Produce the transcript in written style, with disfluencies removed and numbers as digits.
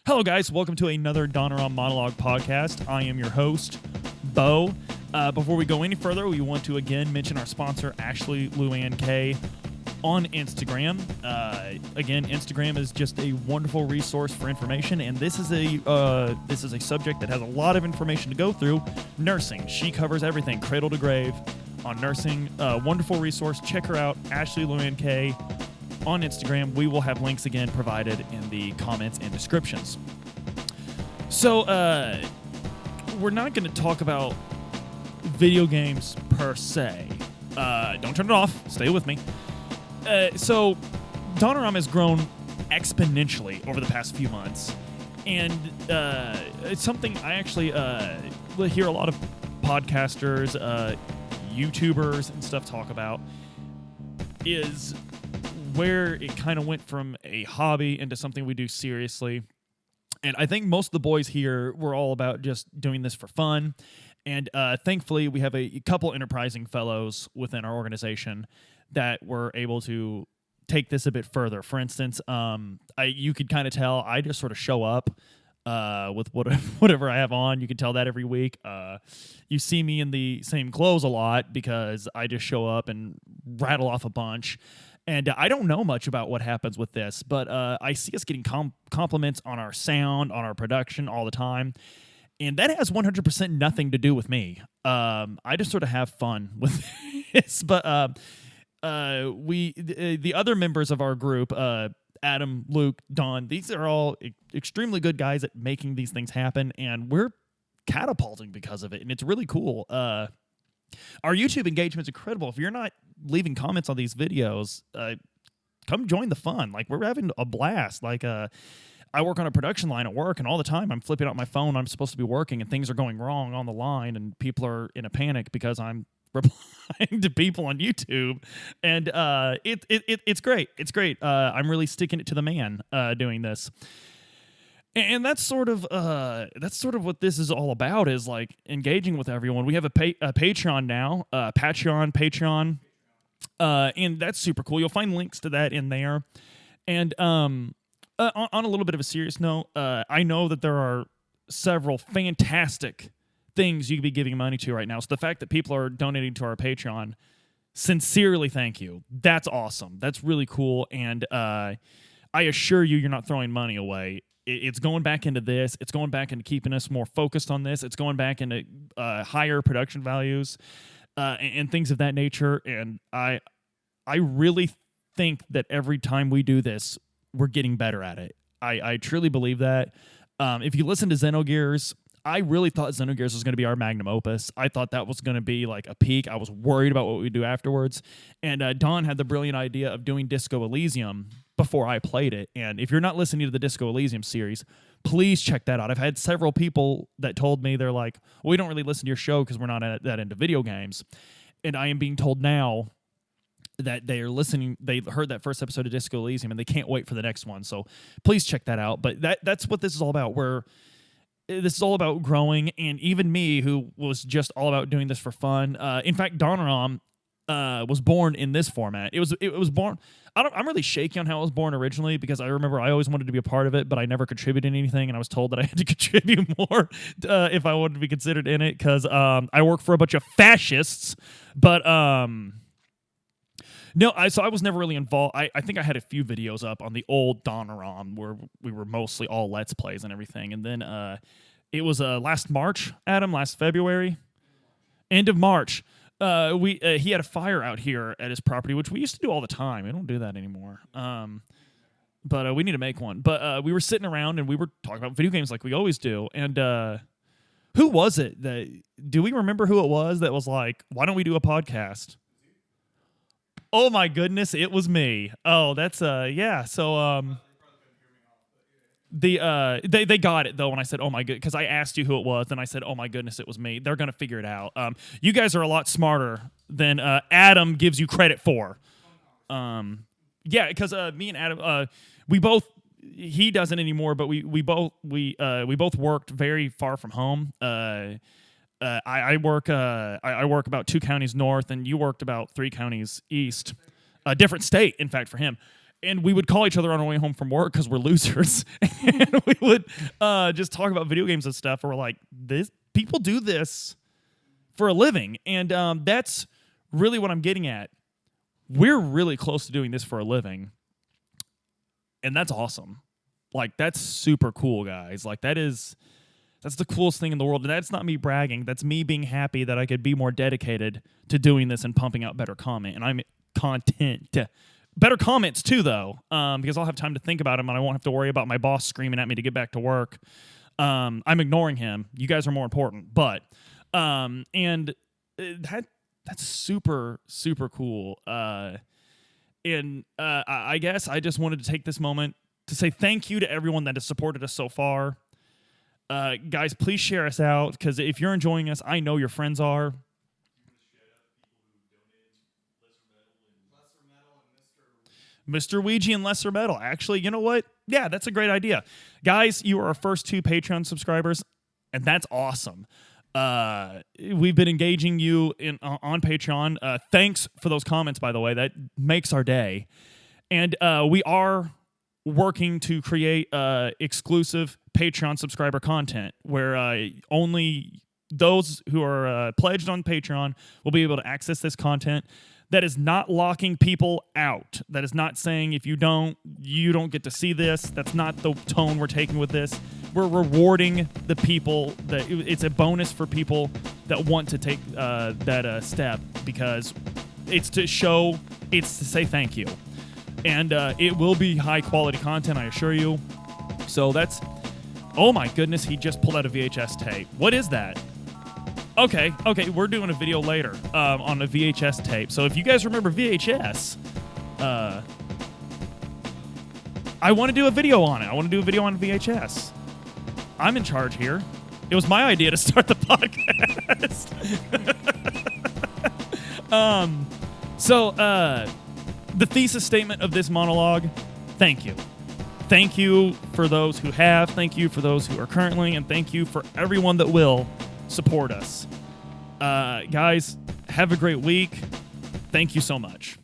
Hello, guys. Welcome to another Donoram Monologue podcast. I am your host, Bo. Before we go any further, we want to again mention our sponsor, Ashley Luann K, on Instagram. Again, Instagram is just a wonderful resource for information, and this is a subject that has a lot of information to go through. Nursing. She covers everything, cradle to grave, on nursing. Wonderful resource. Check her out, Ashley Luann K, on Instagram. We will have links again provided in the comments and descriptions. So, we're not going to talk about video games per se. Don't turn it off. Stay with me. So, Donoram has grown exponentially over the past few months. And it's something I actually hear a lot of podcasters, YouTubers, and stuff talk about, is where it kind of went from a hobby into something we do seriously. And I think most of the boys here were all about just doing this for fun. And thankfully, we have a couple enterprising fellows within our organization that were able to take this a bit further. For instance, you could kind of tell I just sort of show up with whatever I have on. You can tell that every week. You see me in the same clothes a lot because I just show up and rattle off a bunch. And I don't know much about what happens with this, but I see us getting compliments on our sound, on our production all the time. And that has 100% nothing to do with me. I just sort of have fun with this. But the other members of our group, Adam, Luke, Don, these are all extremely good guys at making these things happen. And we're catapulting because of it. And it's really cool. Our YouTube engagement's incredible. If you're not leaving comments on these videos, come join the fun. Like, we're having a blast. Like, I work on a production line at work, and all the time I'm flipping out my phone. I'm supposed to be working, and things are going wrong on the line, and people are in a panic because I'm replying to people on YouTube. And it's great. It's great. I'm really sticking it to the man doing this. And that's sort of what this is all about, is like engaging with everyone. We have a Patreon now, Patreon, and that's super cool. You'll find links to that in there. And on a little bit of a serious note, I know that there are several fantastic things you could be giving money to right now. So the fact that people are donating to our Patreon, sincerely thank you. That's awesome. That's really cool. And I assure you, you're not throwing money away. It's going back into this. It's going back into keeping us more focused on this. It's going back into higher production values and things of that nature. And I really think that every time we do this, we're getting better at it. I truly believe that. If you listen to Xenogears, I really thought Xenogears was going to be our magnum opus. I thought that was going to be like a peak. I was worried about what we'd do afterwards. And Don had the brilliant idea of doing Disco Elysium before I played it. And if you're not listening to the Disco Elysium series, please check that out. I've had several people that told me, they're like, well, we don't really listen to your show because we're not that into video games. And I am being told now that they are listening, they heard that first episode of Disco Elysium and they can't wait for the next one. So please check that out. But that's what this is all about. This is all about growing, and even me, who was just all about doing this for fun. In fact, Donoram was born in this format. It was born. I'm really shaky on how it was born originally, because I remember I always wanted to be a part of it, but I never contributed anything, and I was told that I had to contribute more if I wanted to be considered in it, because I work for a bunch of fascists. But no, I was never really involved. I think I had a few videos up on the old Donoram where we were mostly all Let's Plays and everything. And then it was last March, Adam, last February, end of March. He had a fire out here at his property, which we used to do all the time. We don't do that anymore. But we need to make one. But we were sitting around and we were talking about video games like we always do. And who was it do we remember who it was that was like, why don't we do a podcast? Oh my goodness, it was me. Oh, that's yeah. So they got it though when I said, oh my good, because I asked you who it was and I said, oh my goodness, it was me. They're gonna figure it out. You guys are a lot smarter than Adam gives you credit for. Yeah, because me and Adam, we both. He doesn't anymore, but we both worked very far from home. I work about 2 counties north, and you worked about 3 counties east. A different state, in fact, for him. and we would call each other on our way home from work because we're losers, and we would just talk about video games and stuff. And we're like, this people do this for a living, and that's really what I'm getting at. We're really close to doing this for a living, and that's awesome. Like, that's super cool, guys. Like, that's the coolest thing in the world. And that's not me bragging. That's me being happy that I could be more dedicated to doing this and pumping out better content. Better comments, too, though, because I'll have time to think about them, and I won't have to worry about my boss screaming at me to get back to work. I'm ignoring him. You guys are more important. But, and that's super, super cool. And I guess I just wanted to take this moment to say thank you to everyone that has supported us so far. Guys, please share us out, because if you're enjoying us, I know your friends are. Mr. Ouija and Lesser Metal. Actually, you know what? Yeah, that's a great idea. Guys, you are our first 2 Patreon subscribers, and that's awesome. We've been engaging you on Patreon. Thanks for those comments, by the way. That makes our day. And we are working to create exclusive Patreon subscriber content where only those who are pledged on Patreon will be able to access this content. That is not locking people out. That is not saying if you don't get to see this. That's not the tone we're taking with this. We're rewarding the people. It's a bonus for people that want to take that step, because it's to say thank you. And it will be high quality content, I assure you. So that's, oh my goodness, he just pulled out a VHS tape. What is that? Okay, we're doing a video later on a VHS tape. So if you guys remember VHS, I want to do a video on it. I want to do a video on VHS. I'm in charge here. It was my idea to start the podcast. The thesis statement of this monologue, thank you. Thank you for those who have, thank you for those who are currently, and thank you for everyone that will support us. Guys, have a great week. Thank you so much.